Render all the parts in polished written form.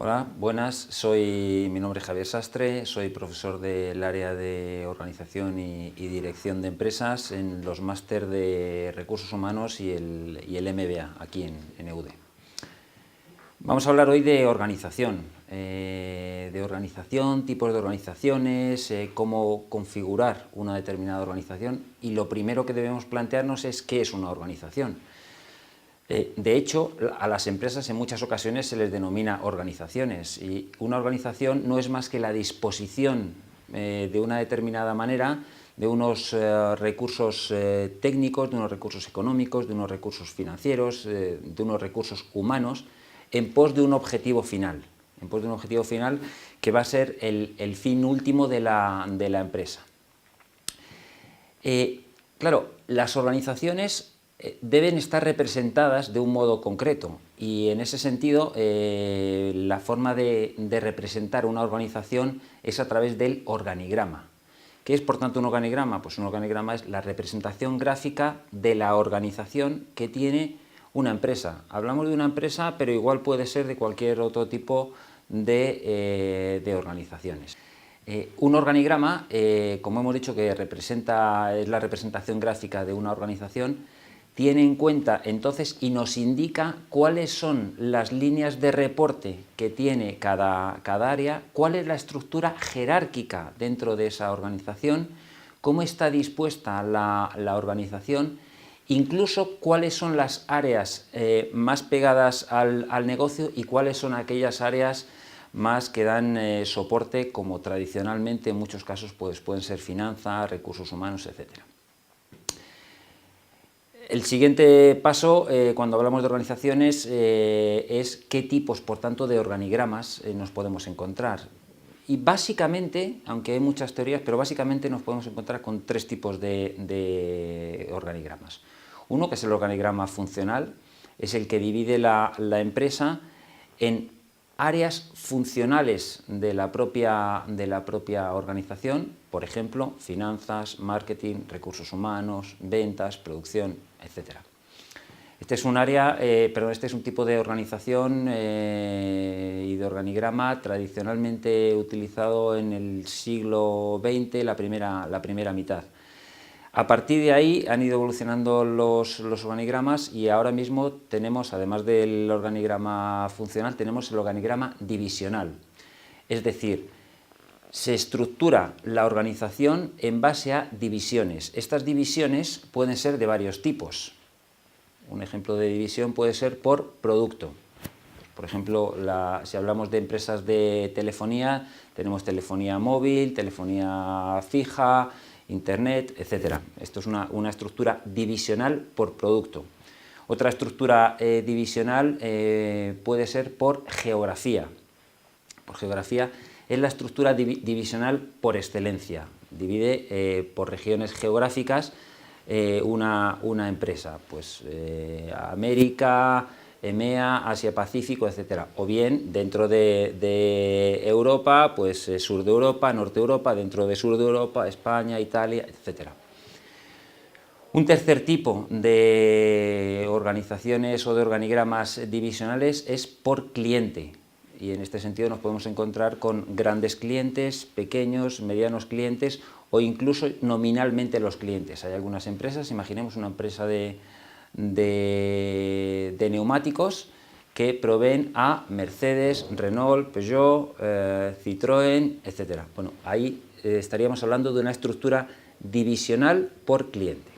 Hola, buenas. Mi nombre es Javier Sastre, soy profesor del área de organización y dirección de empresas en los máster de recursos humanos y el MBA aquí en EUDE. Vamos a hablar hoy de organización, tipos de organizaciones, cómo configurar una determinada organización, y lo primero que debemos plantearnos es qué es una organización. De hecho, a las empresas en muchas ocasiones se les denomina organizaciones, y una organización no es más que la disposición de una determinada manera de unos recursos técnicos, de unos recursos económicos, de unos recursos financieros, de unos recursos humanos, en pos de un objetivo final, que va a ser el fin último de la empresa. Claro, las organizaciones deben estar representadas de un modo concreto, y en ese sentido la forma de representar una organización es a través del organigrama. ¿Qué es, por tanto, un organigrama? Pues un organigrama es la representación gráfica de la organización que tiene una empresa. Hablamos de una empresa, pero igual puede ser de cualquier otro tipo de organizaciones. Un organigrama, como hemos dicho, que es la representación gráfica de una organización, tiene en cuenta entonces y nos indica cuáles son las líneas de reporte que tiene cada área, cuál es la estructura jerárquica dentro de esa organización, cómo está dispuesta la organización, incluso cuáles son las áreas más pegadas al negocio y cuáles son aquellas áreas más que dan soporte, como tradicionalmente en muchos casos pues pueden ser finanzas, recursos humanos, etc. El siguiente paso, cuando hablamos de organizaciones, es qué tipos, por tanto, de organigramas nos podemos encontrar. Y básicamente, aunque hay muchas teorías, pero básicamente nos podemos encontrar con tres tipos de organigramas. Uno, que es el organigrama funcional, es el que divide la empresa en áreas funcionales de la propia organización, por ejemplo, finanzas, marketing, recursos humanos, ventas, producción, etc. Este es un tipo de organización y de organigrama tradicionalmente utilizado en el siglo XX, la primera mitad. A partir de ahí han ido evolucionando los organigramas, y ahora mismo tenemos, además del organigrama funcional, tenemos el organigrama divisional. Es decir, se estructura la organización en base a divisiones. Estas divisiones pueden ser de varios tipos. Un ejemplo de división puede ser por producto. Por ejemplo, si hablamos de empresas de telefonía, tenemos telefonía móvil, telefonía fija, internet, etc. Esto es una estructura divisional por producto. Otra estructura divisional puede ser por geografía. Por geografía es la estructura divisional por excelencia. Divide por regiones geográficas una empresa, pues América, EMEA, Asia-Pacífico, etc. O bien, dentro de Europa, pues sur de Europa, norte de Europa, dentro de sur de Europa, España, Italia, etc. Un tercer tipo de organizaciones o de organigramas divisionales es por cliente, y en este sentido nos podemos encontrar con grandes clientes, pequeños, medianos clientes o incluso nominalmente los clientes. Hay algunas empresas, imaginemos una empresa de neumáticos que proveen a Mercedes, Renault, Peugeot, Citroën, etc. Bueno, ahí estaríamos hablando de una estructura divisional por cliente.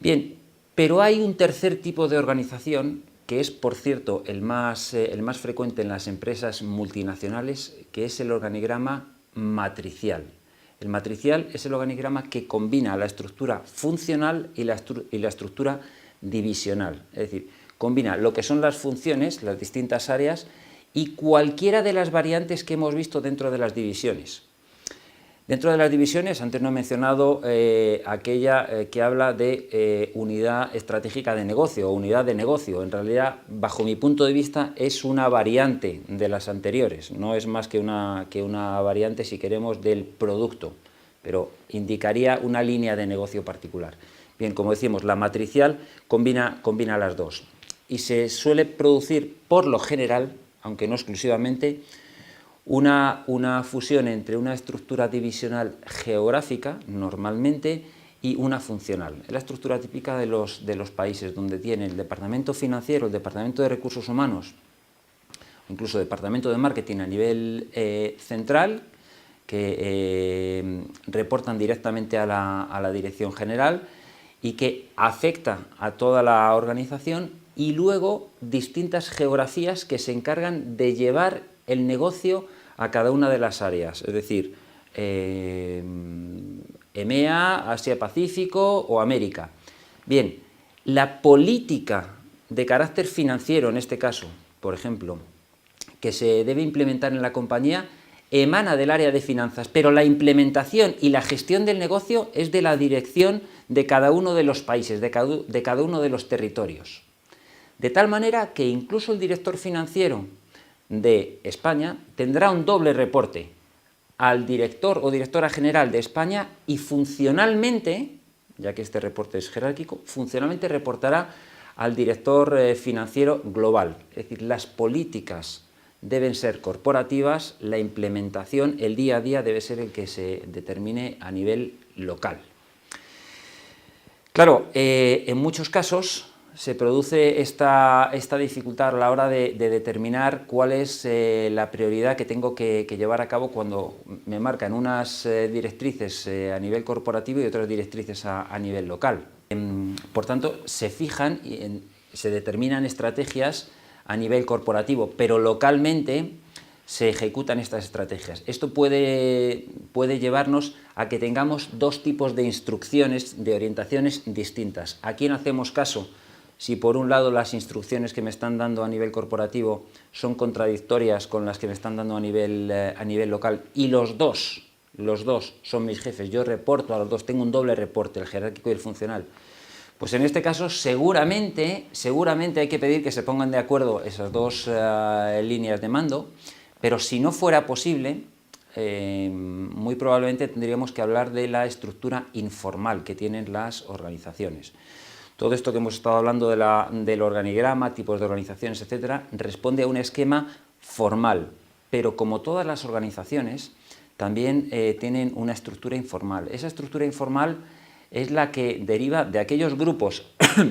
Bien, pero hay un tercer tipo de organización que es, por cierto, el más frecuente en las empresas multinacionales, que es el organigrama matricial. El matricial es el organigrama que combina la estructura funcional y la estructura divisional. Es decir, combina lo que son las funciones, las distintas áreas, y cualquiera de las variantes que hemos visto dentro de las divisiones. Dentro de las divisiones, antes no he mencionado aquella que habla de unidad estratégica de negocio o unidad de negocio. En realidad, bajo mi punto de vista, es una variante de las anteriores. No es más que una variante, si queremos, del producto, pero indicaría una línea de negocio particular. Bien, como decimos, la matricial combina las dos, y se suele producir, por lo general, aunque no exclusivamente, una fusión entre una estructura divisional geográfica, normalmente, y una funcional. Es la estructura típica de los países, donde tiene el departamento financiero, el departamento de recursos humanos, incluso el departamento de marketing a nivel central, que reportan directamente a la dirección general y que afecta a toda la organización, y luego distintas geografías que se encargan de llevar el negocio a cada una de las áreas, es decir, EMEA, Asia-Pacífico o América. Bien, la política de carácter financiero, en este caso, por ejemplo, que se debe implementar en la compañía, emana del área de finanzas, pero la implementación y la gestión del negocio es de la dirección de cada uno de los países, de cada uno de los territorios. De tal manera que incluso el director financiero de España tendrá un doble reporte al director o directora general de España, y funcionalmente, ya que este reporte es jerárquico, funcionalmente reportará al director financiero global. Es decir, las políticas deben ser corporativas, la implementación, el día a día, debe ser el que se determine a nivel local. Claro, en muchos casos se produce esta dificultad a la hora de determinar cuál es la prioridad que tengo que llevar a cabo cuando me marcan unas directrices a nivel corporativo y otras directrices a nivel local. Por tanto, se fijan y se determinan estrategias a nivel corporativo, pero localmente se ejecutan estas estrategias. Esto puede llevarnos a que tengamos dos tipos de instrucciones, de orientaciones distintas. ¿A quién hacemos caso? Si por un lado las instrucciones que me están dando a nivel corporativo son contradictorias con las que me están dando a nivel local, y los dos son mis jefes, yo reporto a los dos, tengo un doble reporte, el jerárquico y el funcional, pues en este caso seguramente hay que pedir que se pongan de acuerdo esas dos líneas de mando, pero si no fuera posible, muy probablemente tendríamos que hablar de la estructura informal que tienen las organizaciones. Todo esto que hemos estado hablando del organigrama, tipos de organizaciones, etcétera, responde a un esquema formal, pero como todas las organizaciones, también tienen una estructura informal. Esa estructura informal es la que deriva de aquellos grupos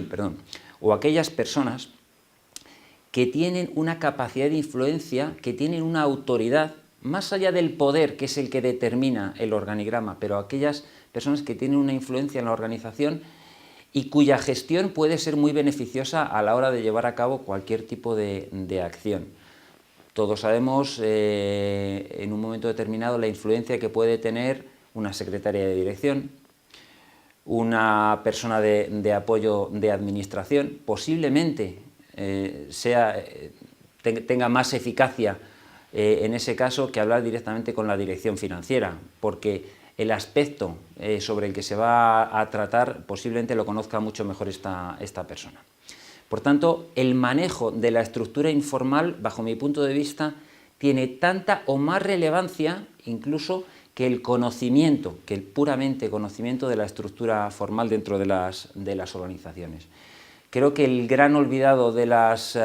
perdón, o aquellas personas que tienen una capacidad de influencia, que tienen una autoridad, más allá del poder, que es el que determina el organigrama, pero aquellas personas que tienen una influencia en la organización y cuya gestión puede ser muy beneficiosa a la hora de llevar a cabo cualquier tipo de acción. Todos sabemos en un momento determinado la influencia que puede tener una secretaria de dirección, una persona de apoyo de administración. Posiblemente tenga más eficacia en ese caso que hablar directamente con la dirección financiera, porque el aspecto sobre el que se va a tratar posiblemente lo conozca mucho mejor esta persona. Por tanto, el manejo de la estructura informal, bajo mi punto de vista, tiene tanta o más relevancia incluso que el conocimiento, que el puramente conocimiento de la estructura formal dentro de las organizaciones. Creo que el gran olvidado de los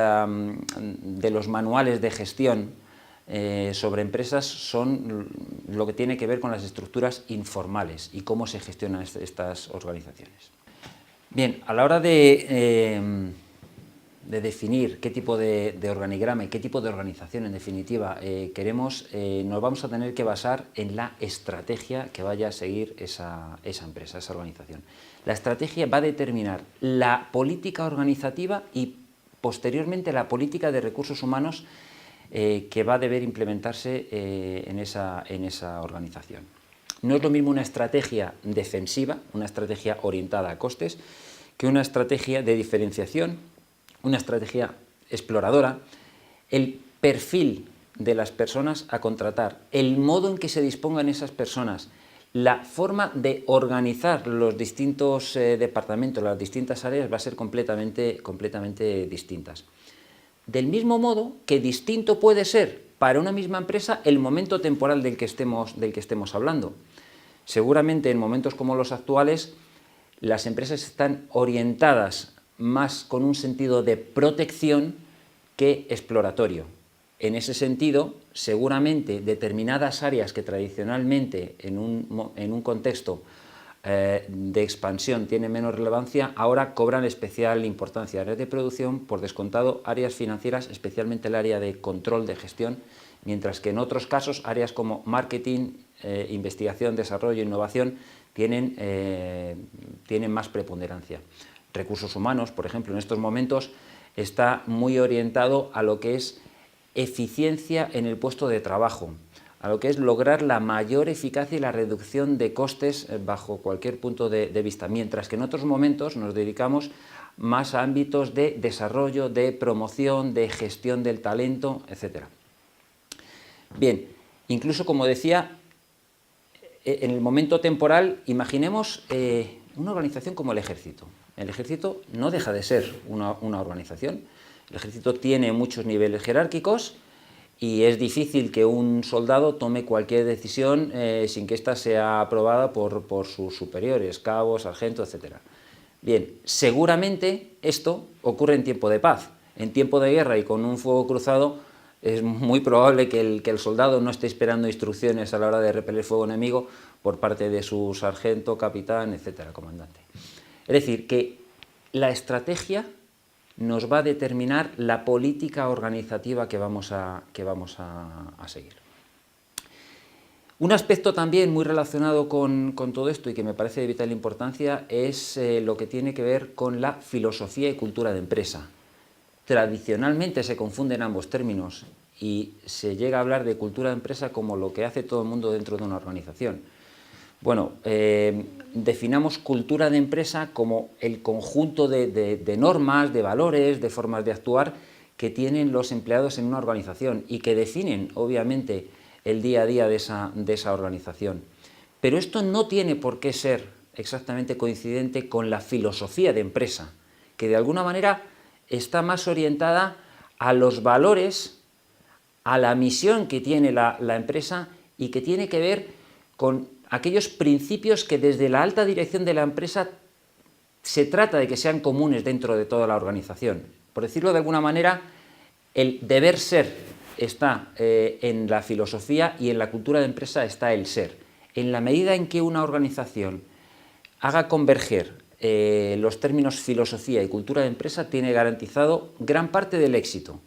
manuales de gestión sobre empresas son lo que tiene que ver con las estructuras informales y cómo se gestionan estas organizaciones. Bien, a la hora de definir qué tipo de organigrama y qué tipo de organización en definitiva queremos, nos vamos a tener que basar en la estrategia que vaya a seguir esa empresa, esa organización. La estrategia va a determinar la política organizativa y posteriormente la política de recursos humanos que va a deber implementarse en esa organización. No es lo mismo una estrategia defensiva, una estrategia orientada a costes, que una estrategia de diferenciación, una estrategia exploradora, el perfil de las personas a contratar, el modo en que se dispongan esas personas, la forma de organizar los distintos departamentos, las distintas áreas, va a ser completamente distintas. Del mismo modo que distinto puede ser para una misma empresa el momento temporal del que estemos hablando. Seguramente en momentos como los actuales las empresas están orientadas más con un sentido de protección que exploratorio. En ese sentido, seguramente determinadas áreas que tradicionalmente en un contexto de expansión tienen menos relevancia, ahora cobran especial importancia. Áreas de producción, por descontado, áreas financieras, especialmente el área de control de gestión, mientras que en otros casos áreas como marketing, investigación, desarrollo, innovación tienen más preponderancia. Recursos humanos, por ejemplo, en estos momentos está muy orientado a lo que es eficiencia en el puesto de trabajo, a lo que es lograr la mayor eficacia y la reducción de costes bajo cualquier punto de vista, mientras que en otros momentos nos dedicamos más a ámbitos de desarrollo, de promoción, de gestión del talento, etc. Bien, incluso como decía, en el momento temporal, imaginemos una organización como el Ejército. El Ejército no deja de ser una organización. El Ejército tiene muchos niveles jerárquicos y es difícil que un soldado tome cualquier decisión sin que ésta sea aprobada por sus superiores, cabos, sargentos, etc. Bien, seguramente esto ocurre en tiempo de paz. En tiempo de guerra y con un fuego cruzado es muy probable que el soldado no esté esperando instrucciones a la hora de repeler fuego enemigo por parte de su sargento, capitán, etcétera, comandante. Es decir, que la estrategia nos va a determinar la política organizativa que vamos a seguir. Un aspecto también muy relacionado con todo esto y que me parece de vital importancia es lo que tiene que ver con la filosofía y cultura de empresa. Tradicionalmente se confunden ambos términos y se llega a hablar de cultura de empresa como lo que hace todo el mundo dentro de una organización. Bueno, definamos cultura de empresa como el conjunto de normas, de valores, de formas de actuar que tienen los empleados en una organización y que definen, obviamente, el día a día de esa organización. Pero esto no tiene por qué ser exactamente coincidente con la filosofía de empresa, que de alguna manera está más orientada a los valores, a la misión que tiene la empresa y que tiene que ver con aquellos principios que desde la alta dirección de la empresa se trata de que sean comunes dentro de toda la organización. Por decirlo de alguna manera, el deber ser está en la filosofía y en la cultura de empresa está el ser. En la medida en que una organización haga converger los términos filosofía y cultura de empresa, tiene garantizado gran parte del éxito.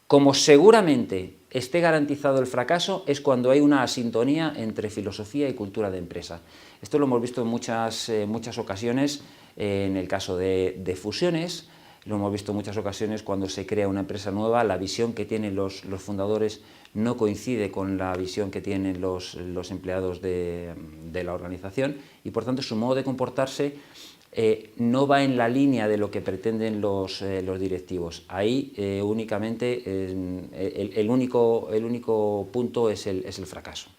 Como seguramente esté garantizado el fracaso es cuando hay una asintonía entre filosofía y cultura de empresa. Esto lo hemos visto en muchas ocasiones en el caso de fusiones, lo hemos visto en muchas ocasiones cuando se crea una empresa nueva, la visión que tienen los fundadores no coincide con la visión que tienen los empleados de la organización y por tanto su modo de comportarse no va en la línea de lo que pretenden los directivos. Ahí únicamente el único punto es el fracaso.